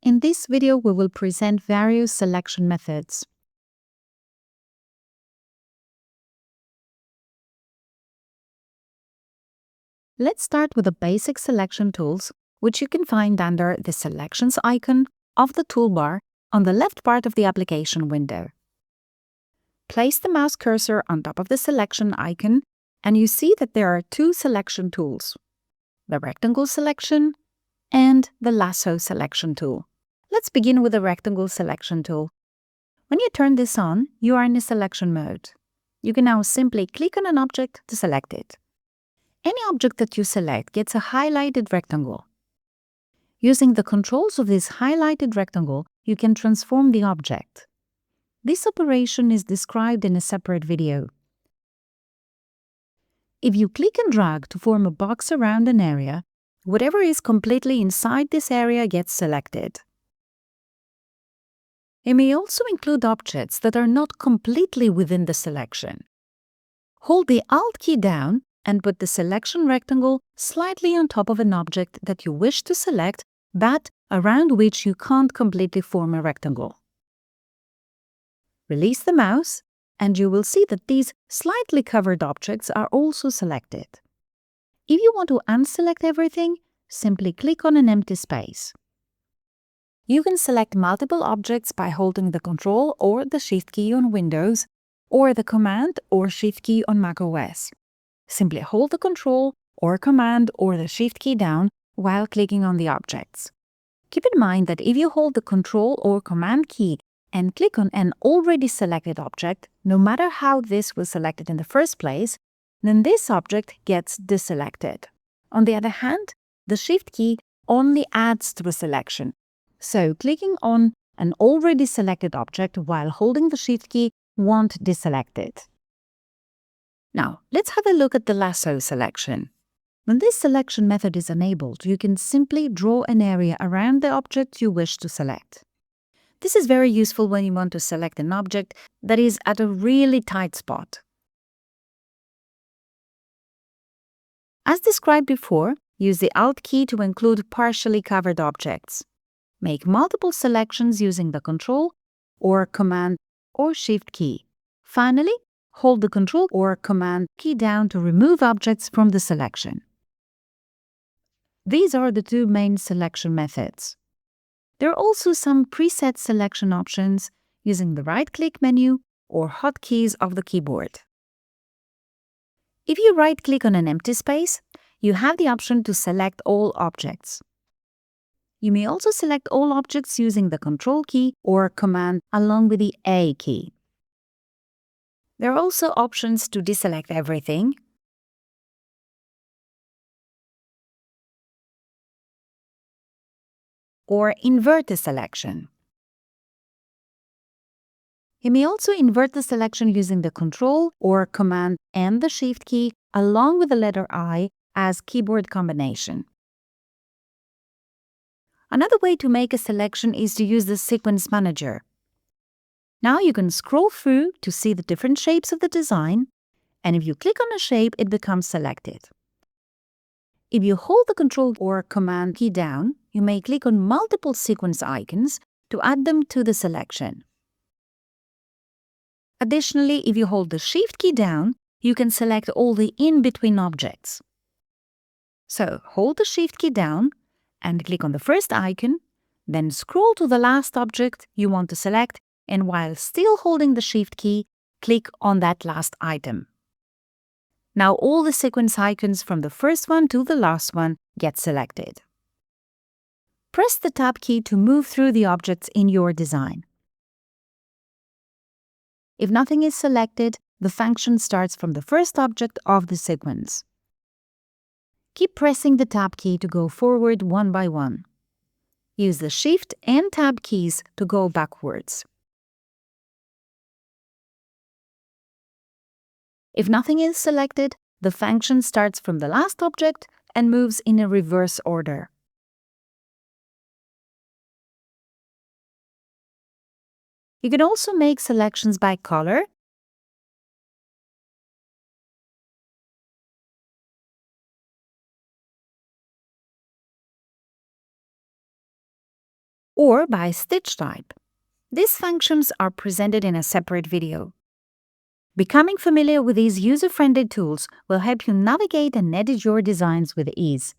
In this video, we will present various selection methods. Let's start with the basic selection tools, which you can find under the Selections icon of the toolbar on the left part of the application window. Place the mouse cursor on top of the selection icon, and you see that there are two selection tools, the rectangle selection and the lasso selection tool. Let's begin with the rectangle selection tool. When you turn this on, you are in a selection mode. You can now simply click on an object to select it. Any object that you select gets a highlighted rectangle. Using the controls of this highlighted rectangle, you can transform the object. This operation is described in a separate video. If you click and drag to form a box around an area, whatever is completely inside this area gets selected. It may also include objects that are not completely within the selection. Hold the Alt key down and put the selection rectangle slightly on top of an object that you wish to select, but around which you can't completely form a rectangle. Release the mouse, and you will see that these slightly covered objects are also selected. If you want to unselect everything, simply click on an empty space. You can select multiple objects by holding the Ctrl or the Shift key on Windows, or the Command or Shift key on macOS. Simply hold the Ctrl or Command or the Shift key down while clicking on the objects. Keep in mind that if you hold the Ctrl or Command key and click on an already selected object, no matter how this was selected in the first place, then this object gets deselected. On the other hand, the Shift key only adds to a selection. So clicking on an already selected object while holding the Shift key won't deselect it. Now, let's have a look at the lasso selection. When this selection method is enabled, you can simply draw an area around the object you wish to select. This is very useful when you want to select an object that is at a really tight spot. As described before, use the Alt key to include partially covered objects. Make multiple selections using the Ctrl or Command or Shift key. Finally, hold the Ctrl or Command key down to remove objects from the selection. These are the two main selection methods. There are also some preset selection options using the right-click menu or hotkeys of the keyboard. If you right-click on an empty space, you have the option to select all objects. You may also select all objects using the Ctrl key or Command along with the A key. There are also options to deselect everything or invert the selection. You may also invert the selection using the Ctrl or Command and the Shift key along with the letter I as keyboard combination. Another way to make a selection is to use the Sequence Manager. Now you can scroll through to see the different shapes of the design, and if you click on a shape, it becomes selected. If you hold the Ctrl or Command key down, you may click on multiple sequence icons to add them to the selection. Additionally, if you hold the Shift key down, you can select all the in-between objects. So, hold the Shift key down and click on the first icon, then scroll to the last object you want to select, and while still holding the Shift key, click on that last item. Now all the sequence icons from the first one to the last one get selected. Press the Tab key to move through the objects in your design. If nothing is selected, the function starts from the first object of the sequence. Keep pressing the Tab key to go forward one by one. Use the Shift and Tab keys to go backwards. If nothing is selected, the function starts from the last object and moves in a reverse order. You can also make selections by color or by stitch type. These functions are presented in a separate video. Becoming familiar with these user-friendly tools will help you navigate and edit your designs with ease.